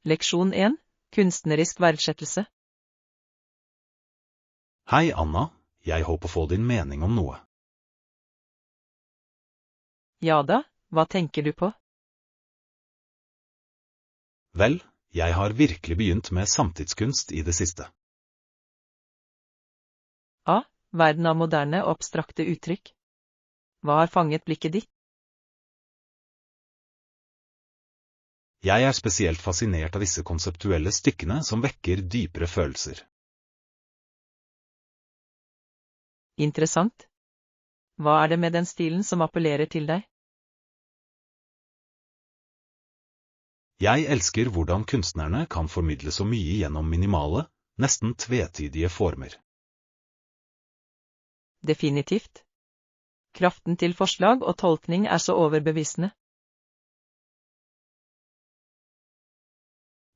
Leksjon 1. Kunstnerisk verdsettelse. Hei, Anna. Jeg håper få din mening om noe. Ja da, hva tenker du på? Vel, jeg har virkelig begynt med samtidskunst i det siste. Verden av moderne og abstrakte uttrykk. Hva har fanget blikket ditt? Jeg er spesielt fascinert av disse konseptuelle stykkene som vekker dypere følelser. Interessant. Hva er det med den stilen som appellerer til deg? Jeg elsker hvordan kunstnerne kan formidle så mye gjennom minimale, nesten tvetydige former. Definitivt. Kraften til forslag og tolkning er så overbevisende.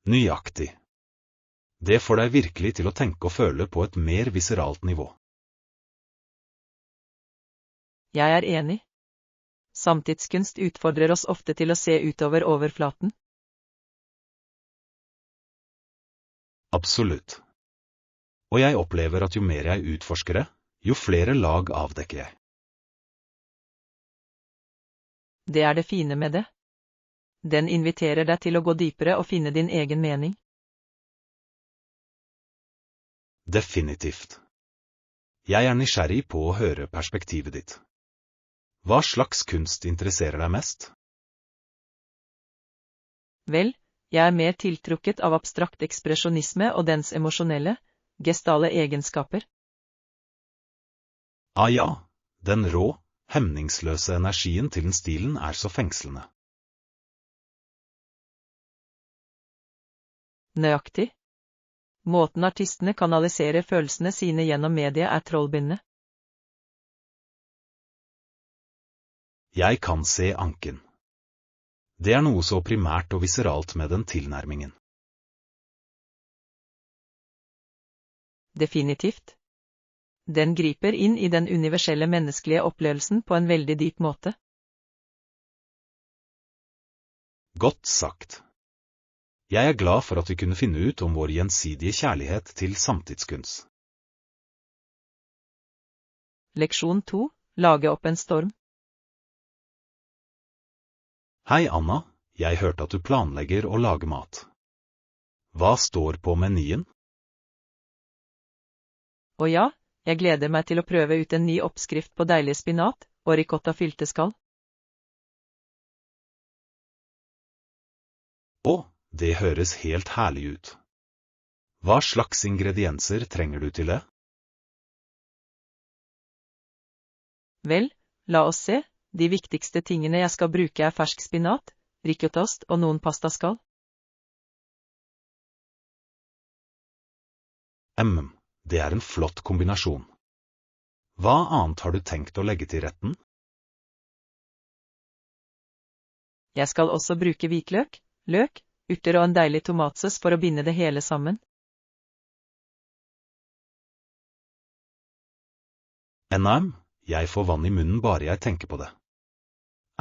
Nøyaktig. Det får deg virkelig til å tenke og føle på et mer viseralt nivå. Jeg er enig. Samtidskunst utfordrer oss ofte til å se utover overflaten. Absolutt. Og jeg opplever at jo mer jeg utforsker det, jo flere lag avdekker jeg. Det er det fine med det. Den inviterer deg til å gå dypere og finne din egen mening. Definitivt. Jeg er nysgjerrig på å høre perspektivet ditt. Hva slags kunst interesserer deg mest? Vel, jeg er mer tiltrukket av abstrakt ekspresjonisme og dens emosjonelle, gestale egenskaper. Ja, den rå, hemningsløse energien til den stilen er så fengslende. Nøyaktig. Måten artistene kanaliserer følelsene sine gjennom mediet er trollbindende. Jeg kan se anken. Det er noe så primært og viseralt med den tilnærmingen. Definitivt. Den griper inn i den universelle menneskelige opplevelsen på en veldig dyp måte. Godt sagt. Jeg er glad for at vi kunne finne ut om vår gjensidige kjærlighet til samtidskunst. Leksjon 2. Lage opp en storm. Hei, Anna. Jeg hørte at du planlegger å lage mat. Hva står på menyen? Og ja, jeg gleder meg til å prøve ut en ny oppskrift på deilig spinat og ricotta-fylte skall. Det høres helt herlig ut. Hva slags ingredienser trenger du til det? Vel, la oss se. De viktigste tingene jeg skal bruke er fersk spinat, ricottaost og noen pastaskall. Det er en flott kombinasjon. Hva annet har du tenkt å legge til retten? Jeg skal også bruke hvitløk, løk, urter og en deilig tomatsaus for å binde det hele sammen. Jeg får vann i munnen bare jeg tenker på det.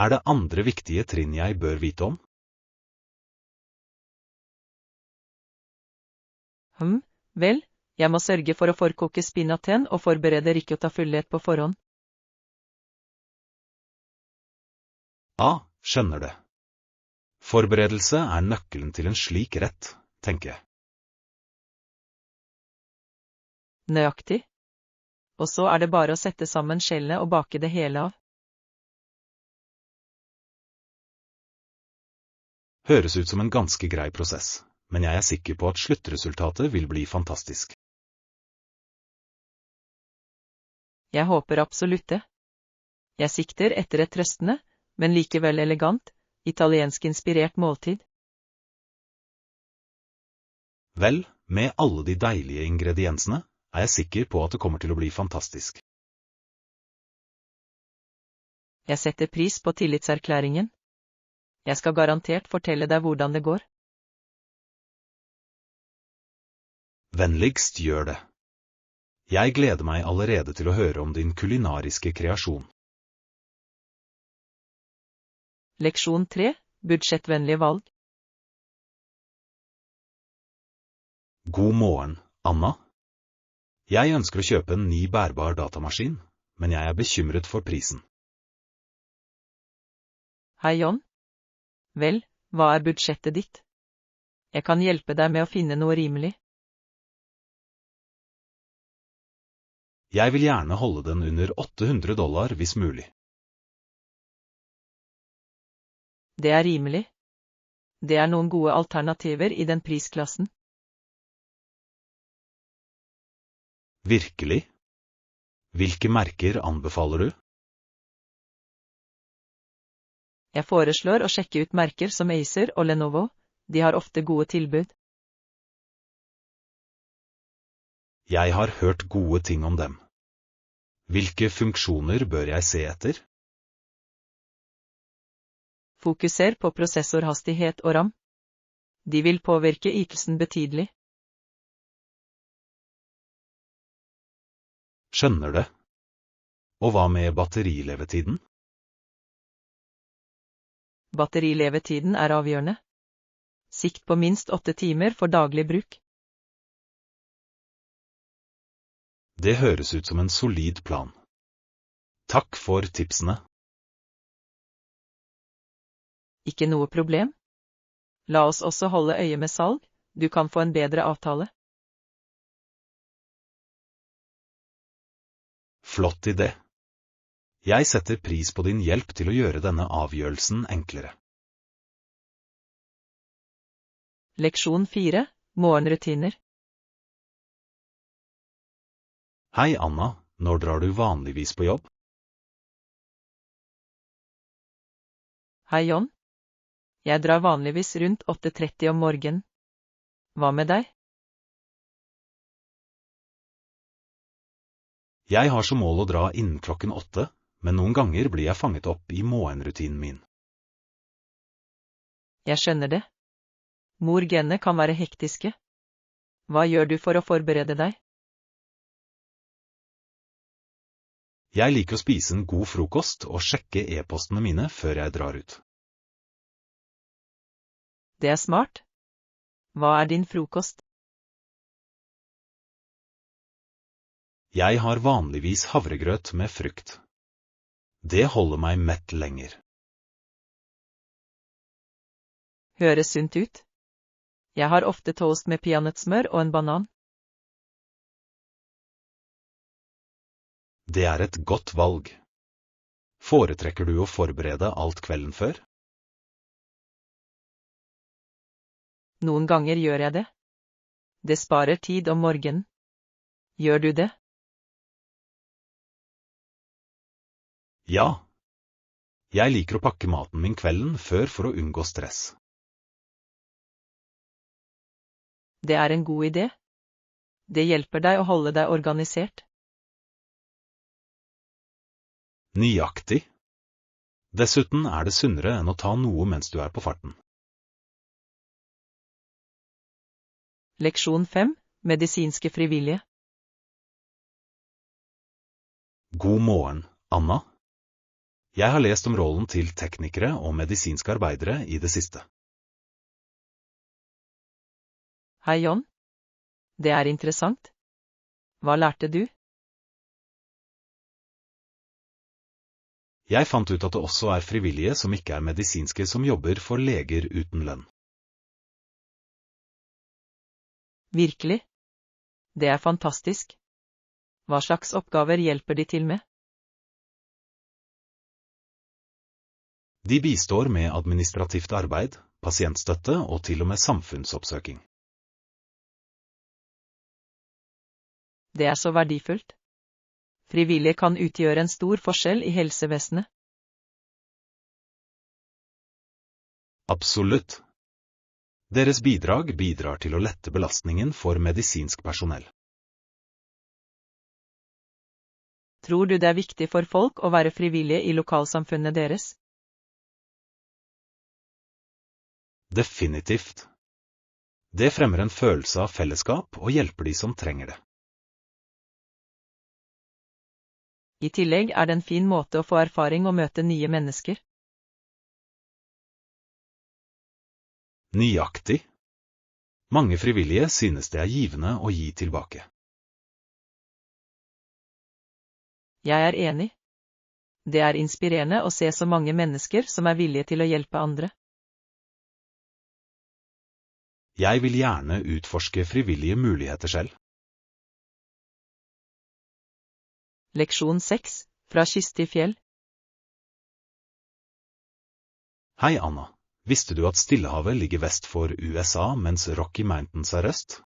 Er det andre viktige trinn jeg bør vite om? Vel, jeg må sørge for å forkoke spinaten og forberede ricotta-fyllet på forhånd. Skjønner det. Forberedelse er nøkkelen til en slik rett, tenker jeg. Nøyaktig. Og så er det bare å sette sammen skjellene og bake det hele av. Høres ut som en ganske grei prosess, men jeg er sikker på at sluttresultatet vil bli fantastisk. Jeg håper absolutt det. Jeg sikter etter et trøstende, men likevel elegant, italiensk-inspirert måltid. Vel, med alle de deilige ingrediensene, er jeg sikker på at det kommer til å bli fantastisk. Jeg setter pris på tillitserklæringen. Jeg skal garantert fortelle deg hvordan det går. Vennligst gjør det. Jeg gleder meg allerede til å høre om din kulinariske kreasjon. Leksjon 3. Budsjettvennlige valg. God morgen, Anna. Jeg ønsker å kjøpe en ny bærbar datamaskin, men jeg er bekymret for prisen. Hei, John. Vel, hva er budsjettet ditt? Jeg kan hjelpe deg med å finne noe rimelig. Jeg vil gjerne holde den under $800 hvis mulig. Det er rimelig. Det er noen gode alternativer i den prisklassen. Virkelig? Hvilke merker anbefaler du? Jeg foreslår å sjekke ut merker som Acer og Lenovo, de har ofte gode tilbud. Jeg har hørt gode ting om dem. Hvilke funksjoner bør jeg se etter? Fokuser på prosessorhastighet og RAM. De vil påvirke ytelsen betydelig. Skjønner det. Og hva med batterilevetiden? Batterilevetiden er avgjørende. Sikt på minst 8 timer for daglig bruk. Det høres ut som en solid plan. Takk for tipsene. Ikke noe problem. La oss også holde øye med salg, du kan få en bedre avtale. Flott idé. Jeg setter pris på din hjelp til å gjøre denne avgjørelsen enklere. Leksjon 4. Morgenrutiner. Hei Anna, når drar du vanligvis på jobb? Hei John. Jeg drar vanligvis rundt 8:30 om morgenen. Hva med deg? Jeg har som mål å dra innen klokken 8, men noen ganger blir jeg fanget opp i morgenrutinen min. Jeg skjønner det. Morgenene kan være hektiske. Hva gjør du for å forberede deg? Jeg liker å spise en god frokost og sjekke e-postene mine før jeg drar ut. Det er smart. Hva er din frokost? Jeg har vanligvis havregrøt med frukt. Det holder meg mett lenger. Høres sunt ut. Jeg har ofte toast med peanøttsmør og en banan. Det er et godt valg. Foretrekker du å forberede alt kvelden før? Noen ganger gjør jeg det. Det sparer tid om morgenen. Gjør du det? Ja. Jeg liker å pakke maten min kvelden før for å unngå stress. Det er en god idé. Det hjelper deg å holde deg organisert. Nøyaktig. Dessuten er det sunnere enn å ta noe mens du er på farten. Leksjon 5. Medisinske frivillige. God morgen, Anna. Jeg har lest om rollen til teknikere og medisinske arbeidere i det siste. Hei John. Det er interessant. Hva lærte du? Jeg fant ut at det også er frivillige som ikke er medisinske som jobber for leger uten lønn. Virkelig? Det er fantastisk. Hva slags oppgaver hjelper de til med? De bistår med administrativt arbeid, pasientstøtte og til og med samfunnsoppsøking. Det er så verdifullt. Frivillige kan utgjøre en stor forskjell i helsevesenet. Absolutt. Deres bidrag bidrar til å lette belastningen for medisinsk personell. Tror du det er viktig for folk å være frivillige i lokalsamfunnet deres? Definitivt. Det fremmer en følelse av fellesskap og hjelper de som trenger det. I tillegg er det en fin måte å få erfaring og møte nye mennesker. Nøyaktig. Mange frivillige synes det er givende å gi tilbake. Jeg er enig. Det er inspirerende å se så mange mennesker som er villige til å hjelpe andre. Jeg vil gjerne utforske frivillige muligheter selv. Leksjon 6, fra kyst til fjell. Hei Anna, visste du at Stillehavet ligger vest for USA mens Rocky Mountains er øst?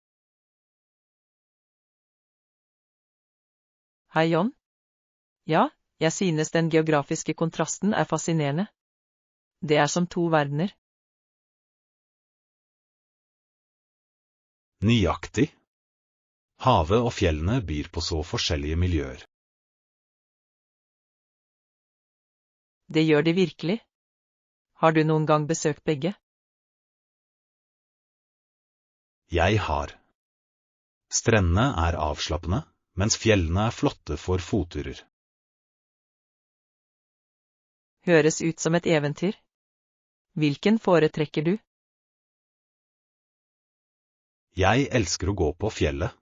Hei John. Ja, jeg synes den geografiske kontrasten er fascinerende. Det er som to verdener. Nøyaktig. Havet og fjellene byr på så forskjellige miljøer. Det gjør de virkelig. Har du noen gang besøkt begge? Jeg har. Strendene er avslappende, mens fjellene er flotte for fotturer. Høres ut som et eventyr. Hvilken foretrekker du? Jeg elsker å gå på fjellet.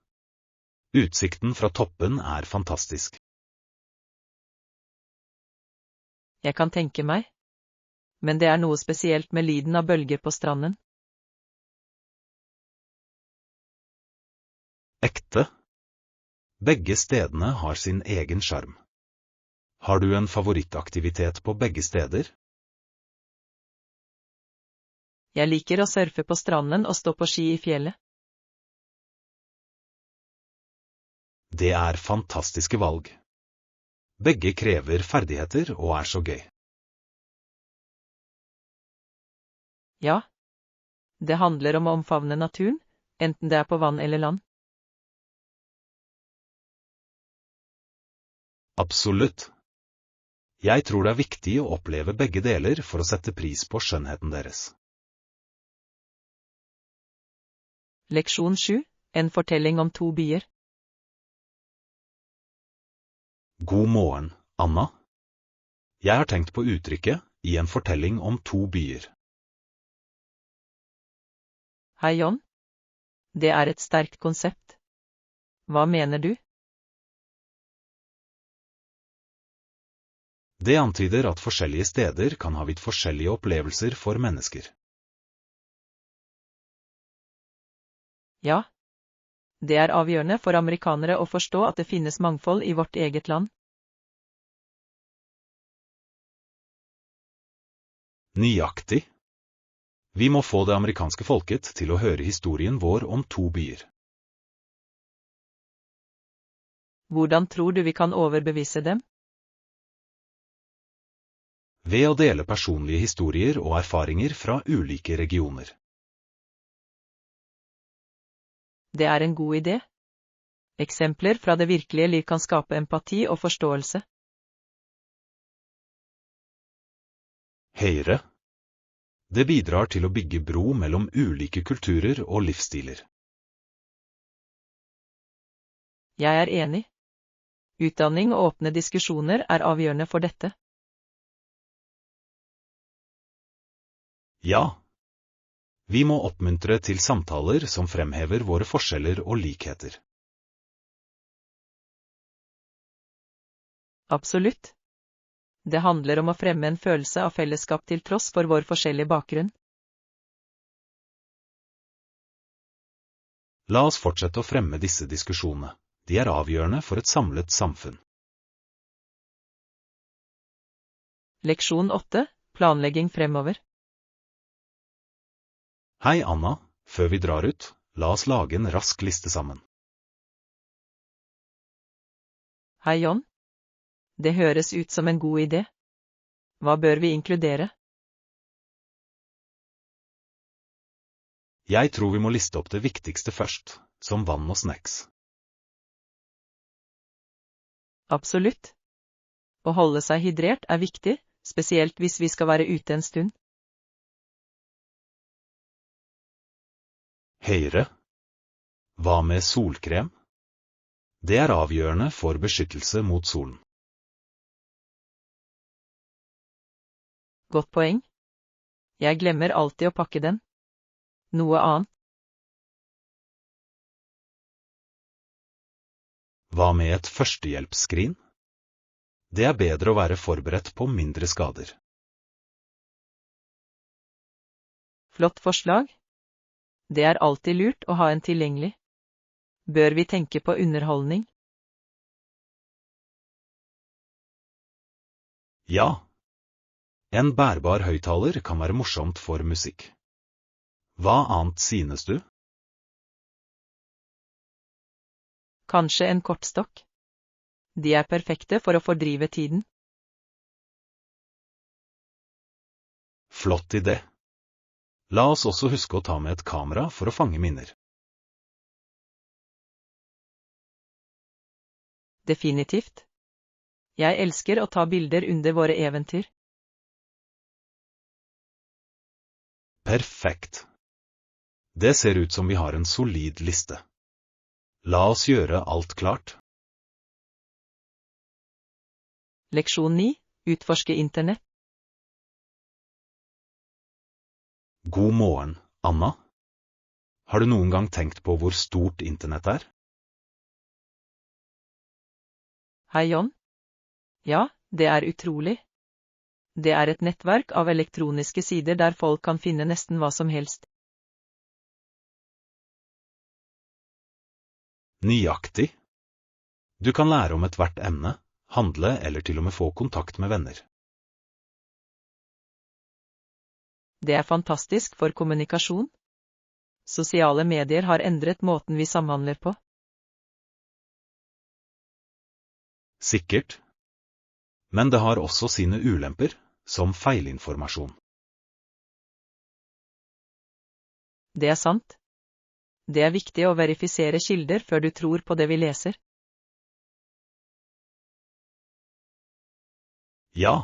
Utsikten fra toppen er fantastisk. Jeg kan tenke meg. Men det er noe spesielt med lyden av bølger på stranden. Ekte. Begge stedene har sin egen sjarm. Har du en favorittaktivitet på begge steder? Jeg liker å surfe på stranden og stå på ski i fjellet. Det er fantastiske valg. Begge krever ferdigheter og er så gøy. Ja. Det handler om å omfavne naturen, enten det er på vann eller land. Absolutt. Jeg tror det er viktig å oppleve begge deler for å sette pris på skjønnheten deres. Leksjon 7, en fortelling om to byer. God morgen, Anna. Jeg har tenkt på uttrykket i en fortelling om to byer. Hei John. Det er et sterkt konsept. Hva mener du? Det antyder at forskjellige steder kan ha vidt forskjellige opplevelser for mennesker. Ja. Det er avgjørende for amerikanere å forstå at det finnes mangfold i vårt eget land. Nøyaktig. Vi må få det amerikanske folket til å høre historien vår om to byer. Hvordan tror du vi kan overbevise dem? Ved å dele personlige historier og erfaringer fra ulike regioner. Det er en god idé. Eksempler fra det virkelige liv kan skape empati og forståelse. Høyre. Det bidrar til å bygge bro mellom ulike kulturer og livsstiler. Jeg er enig. Utdanning og åpne diskusjoner er avgjørende for dette. Ja. Vi må oppmuntre til samtaler som fremhever våre forskjeller og likheter. Absolutt. Det handler om å fremme en følelse av fellesskap til tross for vår forskjellige bakgrunn. La oss fortsette å fremme disse diskusjonene. De er avgjørende for et samlet samfunn. Leksjon 8, planlegging fremover. Hei Anna, før vi drar ut, la oss lage en rask liste sammen. Hei John. Det høres ut som en god idé. Hva bør vi inkludere? Jeg tror vi må liste opp det viktigste først, som vann og snacks. Absolutt. Å holde seg hydrert er viktig, spesielt hvis vi skal være ute en stund. Høyre. Hva med solkrem? Det er avgjørende for beskyttelse mot solen. Godt poeng. Jeg glemmer alltid å pakke den. Noe annet? Hva med et førstehjelpsskrin? Det er bedre å være forberedt på mindre skader. Flott forslag. Det er alltid lurt å ha en tilgjengelig. Bør vi tenke på underholdning? Ja. En bærbar høyttaler kan være morsomt for musikk. Hva annet synes du? Kanskje en kortstokk? De er perfekte for å fordrive tiden. Flott idé. La oss også huske å ta med et kamera for å fange minner. Definitivt. Jeg elsker å ta bilder under våre eventyr. Perfekt. Det ser ut som vi har en solid liste. La oss gjøre alt klart. Leksjon 9. Utforske internett. God morgen, Anna. Har du noen gang tenkt på hvor stort internett er? Hei, John. Ja, det er utrolig. Det er et nettverk av elektroniske sider der folk kan finne nesten hva som helst. Nøyaktig. Du kan lære om ethvert emne, handle eller til og med få kontakt med venner. Det er fantastisk for kommunikasjon. Sosiale medier har endret måten vi samhandler på. Sikkert. Men det har også sine ulemper, som feilinformasjon. Det er sant. Det er viktig å verifisere kilder før du tror på det vi leser. Ja.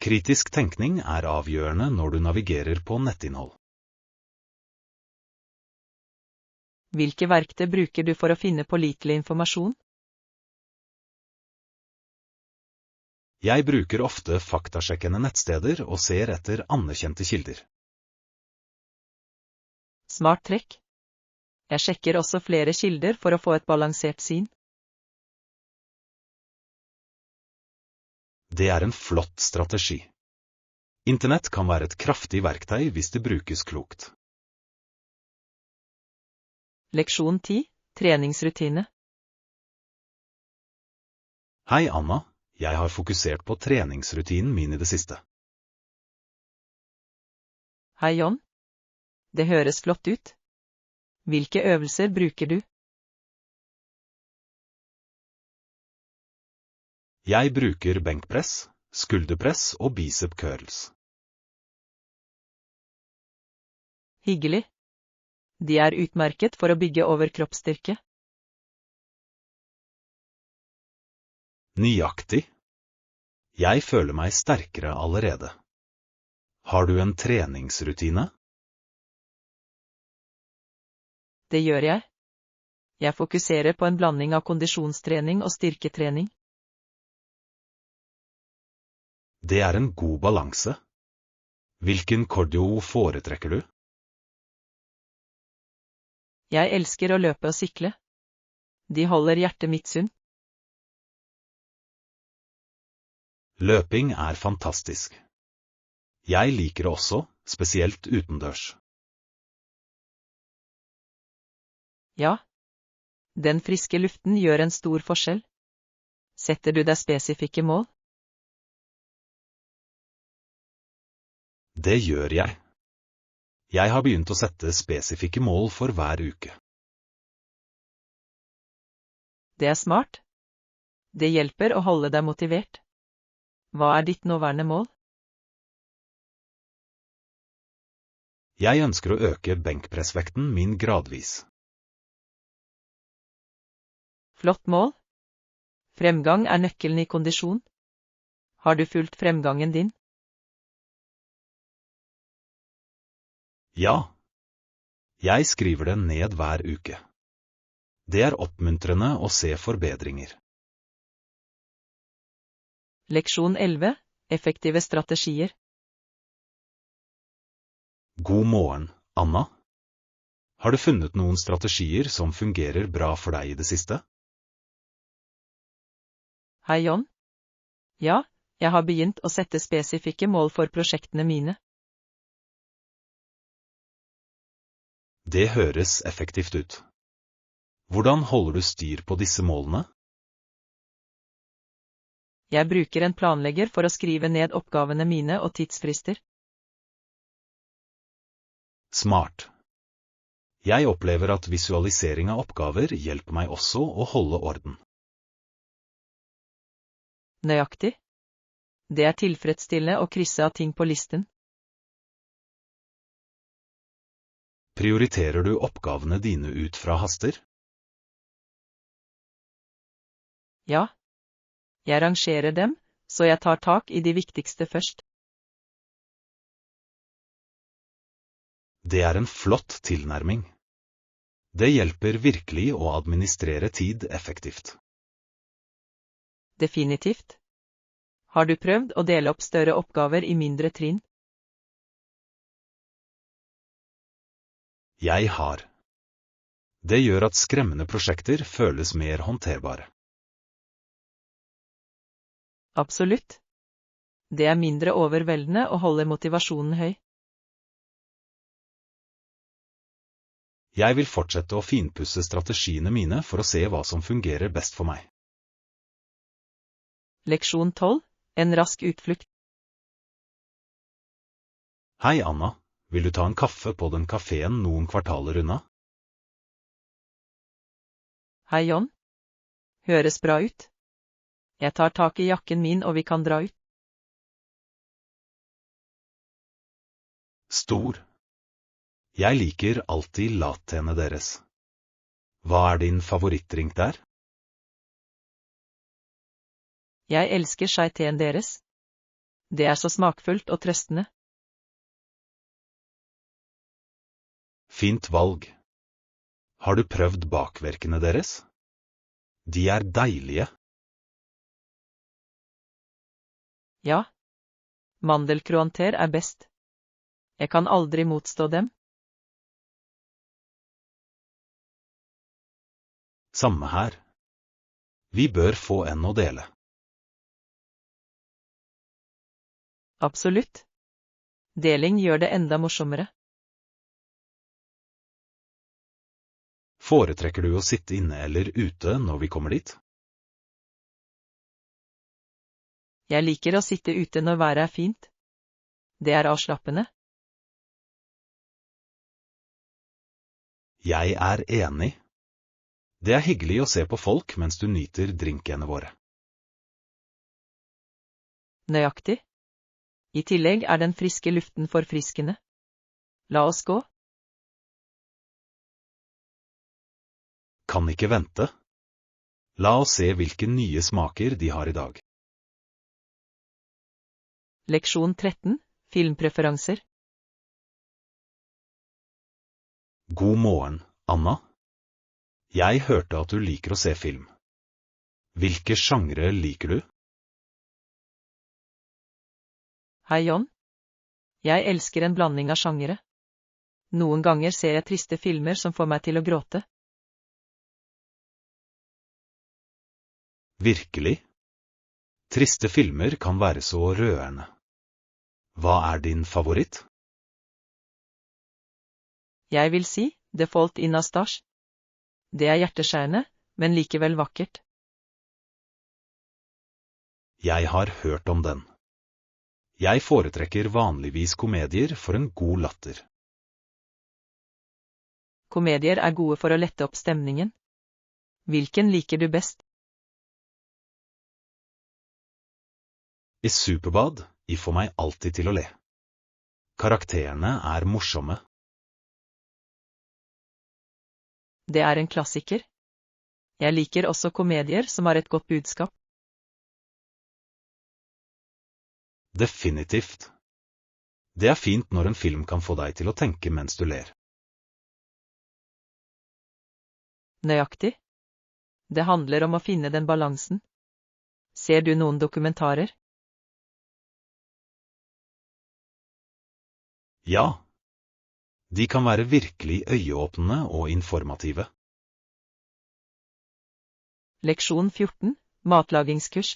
Kritisk tenkning er avgjørende når du navigerer på nettinnhold. Hvilke verktøy bruker du for å finne pålitelig informasjon? Jeg bruker ofte faktasjekkende nettsteder og ser etter anerkjente kilder. Smart trekk. Jeg sjekker også flere kilder for å få et balansert syn. Det er en flott strategi. Internett kan være et kraftig verktøy hvis det brukes klokt. Leksjon 10. Treningsrutine. Hei, Anna. Jeg har fokusert på treningsrutinen min i det siste. Hei, John. Det høres flott ut. Hvilke øvelser bruker du? Jeg bruker benkpress, skulderpress og bicep curls. Hyggelig. De er utmerket for å bygge overkroppsstyrke. Nøyaktig. Jeg føler meg sterkere allerede. Har du en treningsrutine? Det gjør jeg. Jeg fokuserer på en blanding av kondisjonstrening og styrketrening. Det er en god balanse. Hvilken cardio foretrekker du? Jeg elsker å løpe og sykle. De holder hjertet mitt sunt. Løping er fantastisk. Jeg liker det også, spesielt utendørs. Ja. Den friske luften gjør en stor forskjell. Setter du deg spesifikke mål? Det gjør jeg. Jeg har begynt å sette spesifikke mål for hver uke. Det er smart. Det hjelper å holde deg motivert. Hva er ditt nåværende mål? Jeg ønsker å øke benkpressvekten min gradvis. Flott mål. Fremgang er nøkkelen i kondisjon. Har du fulgt fremgangen din? Ja. Jeg skriver det ned hver uke. Det er oppmuntrende å se forbedringer. Leksjon 11. Effektive strategier. God morgen, Anna. Har du funnet noen strategier som fungerer bra for deg i det siste? Hei, John. Ja, jeg har begynt å sette spesifikke mål for prosjektene mine. Det høres effektivt ut. Hvordan holder du styr på disse målene? Jeg bruker en planlegger for å skrive ned oppgavene mine og tidsfrister. Smart. Jeg opplever at visualisering av oppgaver hjelper meg også å holde orden. Nøyaktig. Det er tilfredsstillende å krysse av ting på listen. Prioriterer du oppgavene dine ut fra haster? Ja. Jeg rangerer dem, så jeg tar tak i de viktigste først. Det er en flott tilnærming. Det hjelper virkelig å administrere tid effektivt. Definitivt. Har du prøvd å dele opp større oppgaver i mindre trinn? Jeg har. Det gjør at skremmende prosjekter føles mer håndterbare. Absolutt. Det er mindre overveldende og holder motivasjonen høy. Jeg vil fortsette å finpusse strategiene mine for å se hva som fungerer best for meg. Leksjon 12. En rask utflukt. Hei, Anna. Vil du ta en kaffe på den kafeen noen kvartaler unna? Hei, John. Høres bra ut. Jeg tar tak i jakken min og vi kan dra ut. Stor. Jeg liker alltid lattene deres. Hva er din favorittdrink der? Jeg elsker chai-teen deres. Det er så smakfullt og trøstende. Fint valg. Har du prøvd bakverkene deres? De er deilige. Ja. Mandelkroanter er best. Jeg kan aldri motstå dem. Samme her. Vi bør få en å dele. Absolutt. Deling gjør det enda morsommere. Foretrekker du å sitte inne eller ute når vi kommer dit? Jeg liker å sitte ute når været er fint. Det er avslappende. Jeg er enig. Det er hyggelig å se på folk mens du nyter drinkene våre. Nøyaktig. I tillegg er den friske luften forfriskende. La oss gå. Kan ikke vente. La oss se hvilke nye smaker de har i dag. Leksjon 13. Filmpreferanser. God morgen, Anna. Jeg hørte at du liker å se film. Hvilke sjangre liker du? Hei, John. Jeg elsker en blanding av sjangere. Noen ganger ser jeg triste filmer som får meg til å gråte. Virkelig? Triste filmer kan være så rørende. Hva er din favoritt? Jeg vil si The Fault in Our Stars. Det er hjerteskjærende, men likevel vakkert. Jeg har hørt om den. Jeg foretrekker vanligvis komedier for en god latter. Komedier er gode for å lette opp stemningen. Hvilken liker du best? I Superbad får meg alltid til å le. Karakterene er morsomme. Det er en klassiker. Jeg liker også komedier som har et godt budskap. Definitivt. Det er fint når en film kan få deg til å tenke mens du ler. Nøyaktig. Det handler om å finne den balansen. Ser du noen dokumentarer? Ja. De kan være virkelig øyeåpnende og informative. Leksjon 14. matlagingskurs.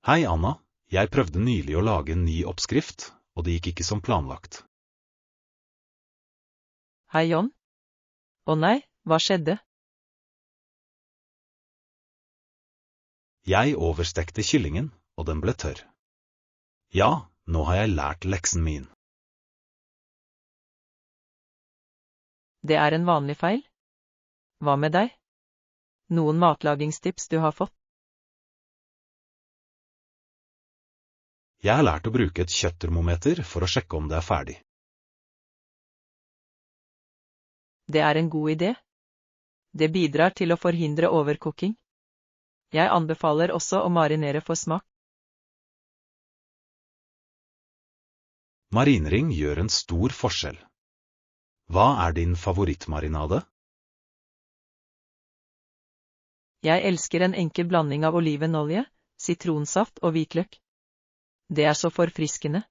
Hei, Anna. Jeg prøvde nylig å lage en ny oppskrift, og det gikk ikke som planlagt. Hei, John. Å nei, hva skjedde? Jeg overstekte kyllingen, og den ble tørr. Ja, nå har jeg lært leksen min. Det er en vanlig feil. Hva med deg? Noen matlagingstips du har fått? Jeg har lært å bruke et kjøtttermometer for å sjekke om det er ferdig. Det er en god idé. Det bidrar til å forhindre overkoking. Jeg anbefaler også å marinere for smak. Marinering gjør en stor forskjell. Hva er din favorittmarinade? Jeg elsker en enkel blanding av olivenolje, sitronsaft og hvitløk. Det er så forfriskende.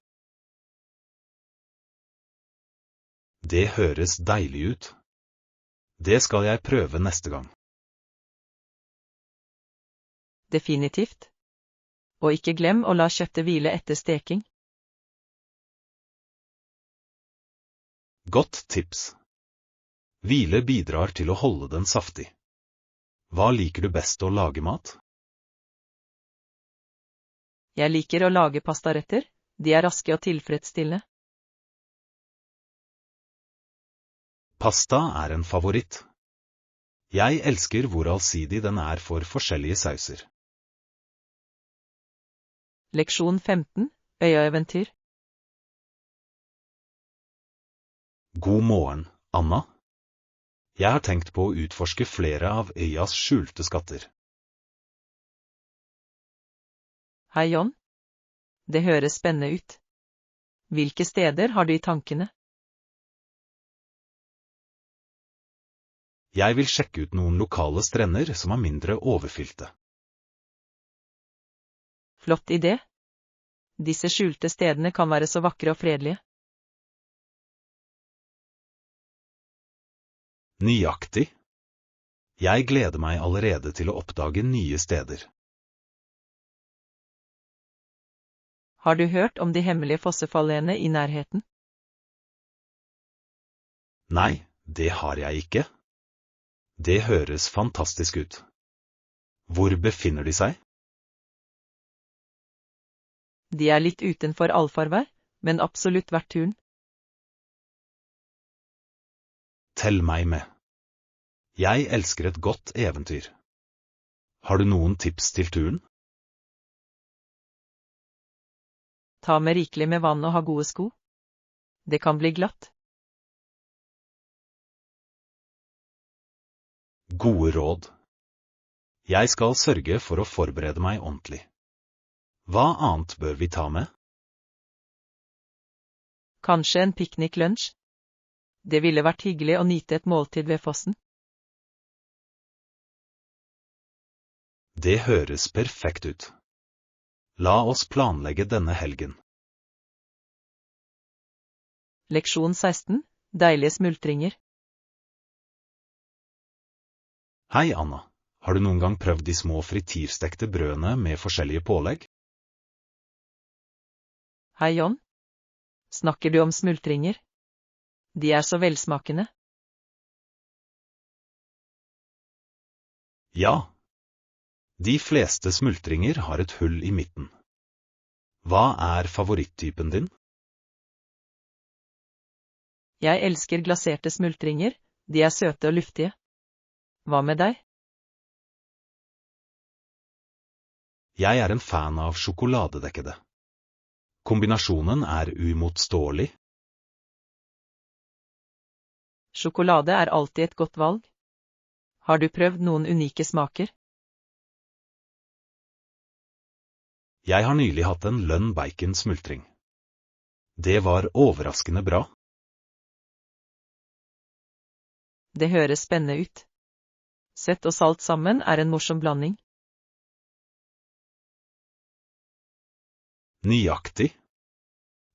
Det høres deilig ut. Det skal jeg prøve neste gang. Definitivt. Og ikke glem å la kjøttet hvile etter steking. Godt tips. Hvile bidrar til å holde den saftig. Hva liker du best å lage mat? Jeg liker å lage pastaretter, de er raske og tilfredsstillende. Pasta er en favoritt. Jeg elsker hvor allsidig den er for forskjellige sauser. Leksjon 15, øyeeventyr. God morgen, Anna. Jeg har tenkt på å utforske flere av øyas skjulte skatter. Hei, John. Det høres spennende ut. Hvilke steder har du i tankene? Jeg vil sjekke ut noen lokale strender som er mindre overfylte. Flott idé. Disse skjulte stedene kan være så vakre og fredelige. Nøyaktig. Jeg gleder meg allerede til å oppdage nye steder. Har du hørt om de hemmelige fossefallene i nærheten? Nei, det har jeg ikke. Det høres fantastisk ut. Hvor befinner de seg? De er litt utenfor allfarvei, men absolutt verdt turen. Tell meg med. Jeg elsker et godt eventyr. Har du noen tips til turen? Ta med rikelig med vann og ha gode sko. Det kan bli glatt. Gode råd. Jeg skal sørge for å forberede meg ordentlig. Hva annet bør vi ta med? Kanskje en pikniklunsj? Det ville vært hyggelig å nyte et måltid ved fossen. Det høres perfekt ut. La oss planlegge denne helgen. Leksjon 16, deilige smultringer. Hei, Anna. Har du noen gang prøvd de små fritirstekte brødene med forskjellige pålegg? Hei, John. Snakker du om smultringer? De er så velsmakende. Ja. De fleste smultringer har et hull i midten. Hva er favoritttypen din? Jeg elsker glaserte smultringer, de er søte og luftige. Hva med deg? Jeg er en fan av sjokoladedekkede. Kombinasjonen er uimotståelig. Sjokolade er alltid et godt valg. Har du prøvd noen unike smaker? Jeg har nylig hatt en lønn bacon smultring. Det var overraskende bra. Det høres spennende ut. Søtt og salt sammen er en morsom blanding. Nøyaktig.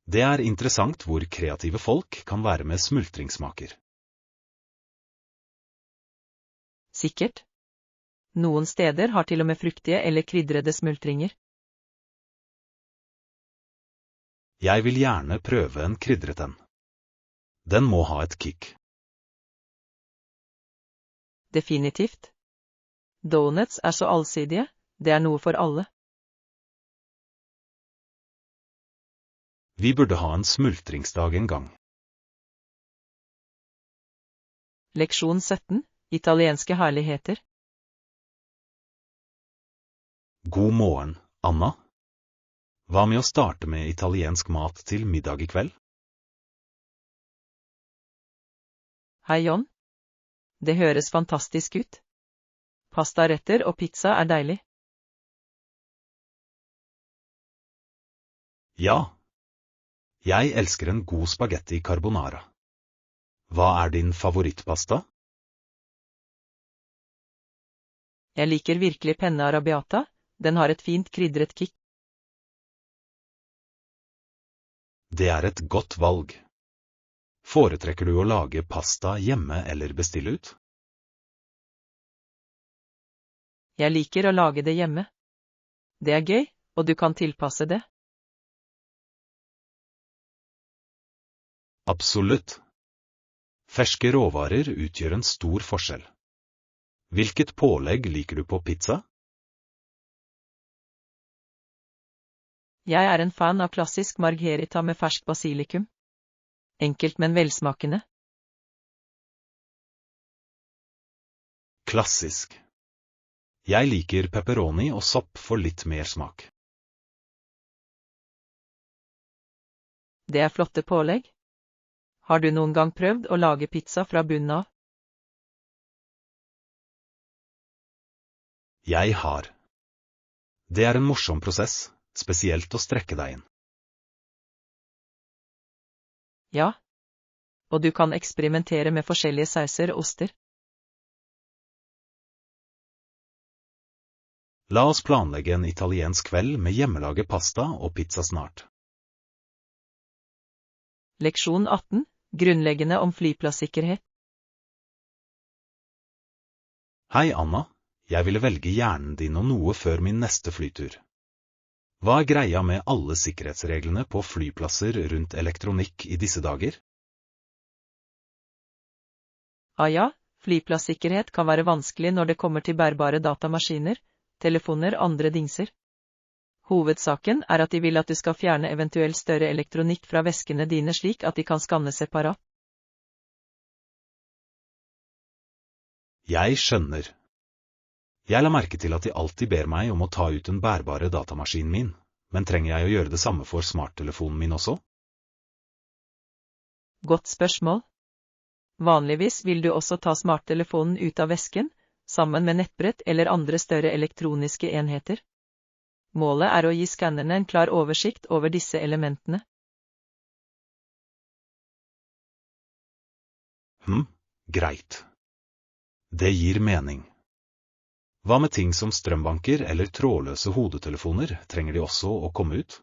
Det er interessant hvor kreative folk kan være med smultringssmaker. Sikkert. Noen steder har til og med fruktige eller krydrede smultringer. Jeg vil gjerne prøve en krydret en. Den må ha et kick. Definitivt. Donuts er så allsidige, det er noe for alle. Vi burde ha en smultringsdag en gang. Leksjon 17. Italienske herligheter. God morgen, Anna. Hva med å starte med italiensk mat til middag i kveld? Hei, John. Det høres fantastisk ut. Pastaretter og pizza er deilig. Ja. Jeg elsker en god spaghetti carbonara. Hva er din favorittpasta? Jeg liker virkelig penne arrabbiata, den har et fint krydret kick. Det er et godt valg. Foretrekker du å lage pasta hjemme eller bestille ut? Jeg liker å lage det hjemme. Det er gøy, og du kan tilpasse det. Absolutt. Ferske råvarer utgjør en stor forskjell. Hvilket pålegg liker du på pizza? Jeg er en fan av klassisk margherita med fersk basilikum. Enkelt, men velsmakende. Klassisk. Jeg liker pepperoni og sopp for litt mer smak. Det er flotte pålegg. Har du noen gang prøvd å lage pizza fra bunnen av? Jeg har. Det er en morsom prosess, spesielt å strekke deigen. Ja. Og du kan eksperimentere med forskjellige sauser og oster. La oss planlegge en italiensk kveld med hjemmelaget pasta og pizza snart. Leksjon 18. Grunnleggende om flyplasssikkerhet. Hei, Anna. Jeg ville velge hjernen din og noe før min neste flytur. Hva er greia med alle sikkerhetsreglene på flyplasser rundt elektronikk i disse dager? Ja, flyplassikkerhet kan være vanskelig når det kommer til bærbare datamaskiner, telefoner og andre dingser. Hovedsaken er at de vil at du skal fjerne eventuell større elektronikk fra veskene dine slik at de kan skannes separat. Jeg skjønner. Jeg la merke til at de alltid ber meg om å ta ut den bærbare datamaskinen min, men trenger jeg å gjøre det samme for smarttelefonen min også? Godt spørsmål. Vanligvis vil du også ta smarttelefonen ut av vesken, sammen med nettbrett eller andre større elektroniske enheter. Målet er å gi skannerne en klar oversikt over disse elementene. Greit. Det gir mening. Hva med ting som strømbanker eller trådløse hodetelefoner, trenger de også å komme ut?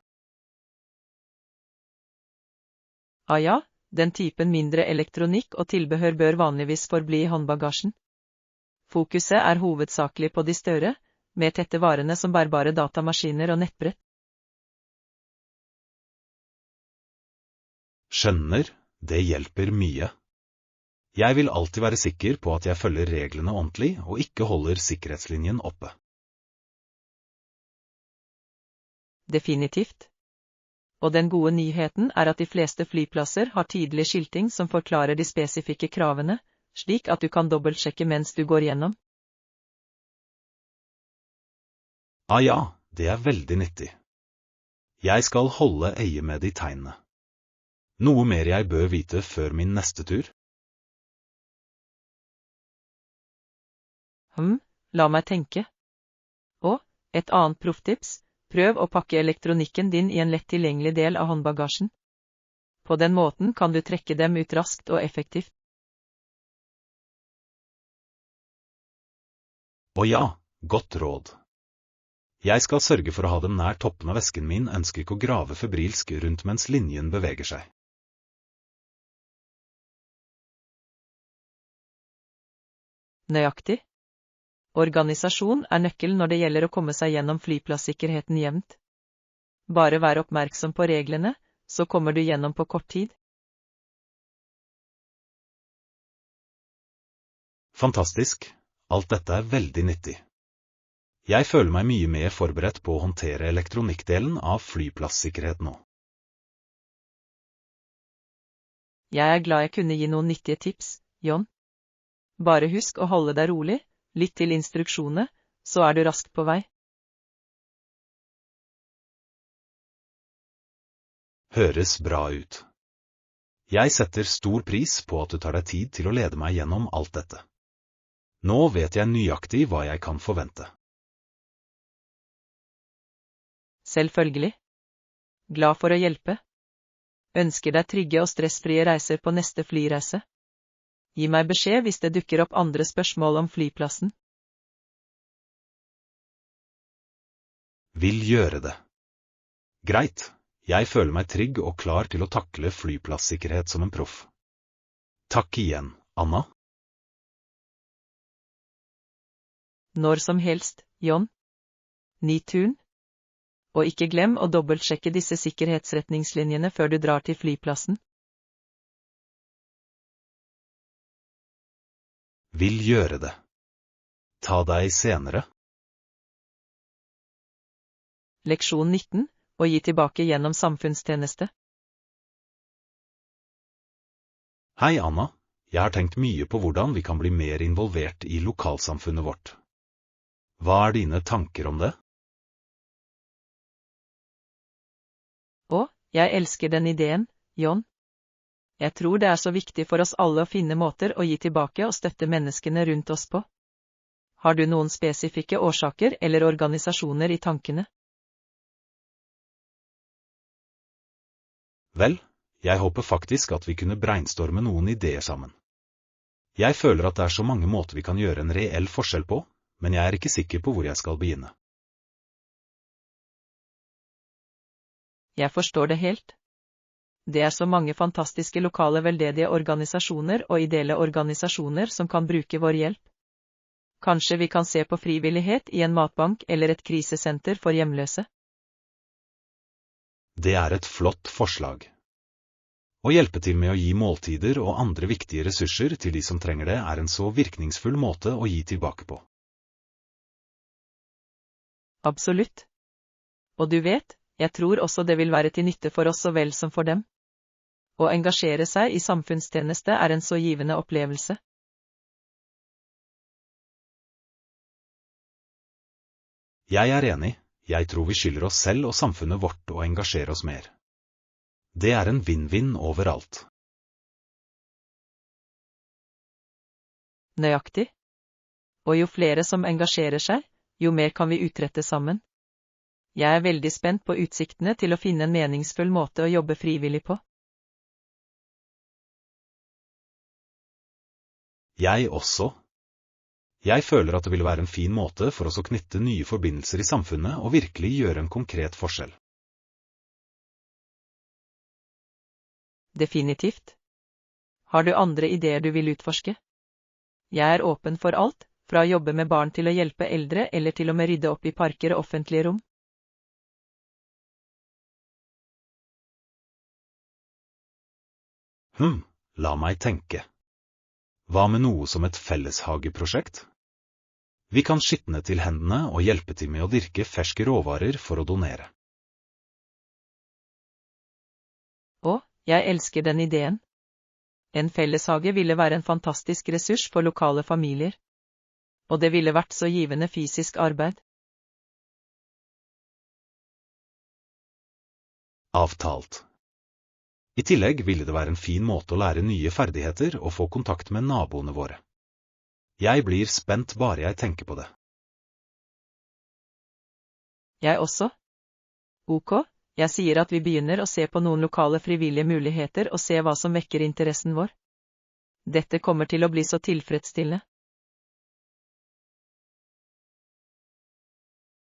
Ja, den typen mindre elektronikk og tilbehør bør vanligvis forbli i håndbagasjen. Fokuset er hovedsakelig på de større, mer tette varene som bærbare datamaskiner og nettbrett. Skjønner, det hjelper mye. Jeg vil alltid være sikker på at jeg følger reglene ordentlig og ikke holder sikkerhetslinjen oppe. Definitivt. Og den gode nyheten er at de fleste flyplasser har tydelig skilting som forklarer de spesifikke kravene, slik at du kan dobbeltsjekke mens du går gjennom. Ja, det er veldig nyttig. Jeg skal holde øye med de tegnene. Noe mer jeg bør vite før min neste tur? La meg tenke. Og, et annet profftips, prøv å pakke elektronikken din i en lett tilgjengelig del av håndbagasjen. På den måten kan du trekke dem ut raskt og effektivt. Ja, godt råd. Jeg skal sørge for å ha dem nær toppen av vesken min, ønsker ikke å grave febrilsk rundt mens linjen beveger seg. Nøyaktig. Organisasjon er nøkkelen når det gjelder å komme seg gjennom flyplassikkerheten jevnt. Bare vær oppmerksom på reglene, så kommer du gjennom på kort tid. Fantastisk, alt dette er veldig nyttig. Jeg føler meg mye mer forberedt på å håndtere elektronikkdelen av flyplassikkerhet nå. Jeg er glad jeg kunne gi noen nyttige tips, John. Bare husk å holde deg rolig, lytt til instruksjonene, så er du raskt på vei. Høres bra ut. Jeg setter stor pris på at du tar deg tid til å lede meg gjennom alt dette. Nå vet jeg nøyaktig hva jeg kan forvente. Selvfølgelig. Glad for å hjelpe. Ønsker deg trygge og stressfrie reiser på neste flyreise. Gi meg beskjed hvis det dukker opp andre spørsmål om flyplassen. Vil gjøre det. Greit, jeg føler meg trygg og klar til å takle flyplassikkerhet som en proff. Takk igjen, Anna. Når som helst, John. Ny tun. Og ikke glem å dobbeltsjekke disse sikkerhetsretningslinjene før du drar til flyplassen. Vil gjøre det. Ta deg senere. Leksjon 19, å gi tilbake gjennom samfunnstjeneste. Hei, Anna. Jeg har tenkt mye på hvordan vi kan bli mer involvert i lokalsamfunnet vårt. Hva er dine tanker om det? Å, jeg elsker den ideen, John. Jeg tror det er så viktig for oss alle å finne måter å gi tilbake og støtte menneskene rundt oss på. Har du noen spesifikke årsaker eller organisasjoner i tankene? Vel, jeg håper faktisk at vi kunne brainstorme noen ideer sammen. Jeg føler at det er så mange måter vi kan gjøre en reell forskjell på, men jeg er ikke sikker på hvor jeg skal begynne. Jeg forstår det helt. Det er så mange fantastiske lokale veldedige organisasjoner og ideelle organisasjoner som kan bruke vår hjelp. Kanskje vi kan se på frivillighet i en matbank eller et krisesenter for hjemløse? Det er et flott forslag. Å hjelpe til med å gi måltider og andre viktige ressurser til de som trenger det er en så virkningsfull måte å gi tilbake på. Absolutt. Og du vet, jeg tror også det vil være til nytte for oss så vel som for dem. Å engasjere seg i samfunnstjeneste er en så givende opplevelse. Jeg er enig, jeg tror vi skylder oss selv og samfunnet vårt å engasjere oss mer. Det er en vinn-vinn overalt. Nøyaktig. Og jo flere som engasjerer seg, jo mer kan vi utrette sammen. Jeg er veldig spent på utsiktene til å finne en meningsfull måte å jobbe frivillig på. Jeg også. Jeg føler at det vil være en fin måte for oss å knytte nye forbindelser i samfunnet og virkelig gjøre en konkret forskjell. Definitivt. Har du andre ideer du vil utforske? Jeg er åpen for alt, fra å jobbe med barn til å hjelpe eldre eller til å med rydde opp i parker og offentlige rom. La meg tenke. Hva med noe som et felleshageprosjekt? Vi kan skitne til hendene og hjelpe til med å dyrke ferske råvarer for å donere. Å, jeg elsker den ideen. En felleshage ville være en fantastisk ressurs for lokale familier. Og det ville vært så givende fysisk arbeid. Avtalt. I tillegg ville det være en fin måte å lære nye ferdigheter og få kontakt med naboene våre. Jeg blir spent bare jeg tenker på det. Jeg også. Ok, jeg sier at vi begynner å se på noen lokale frivillige muligheter og se hva som vekker interessen vår. Dette kommer til å bli så tilfredsstillende.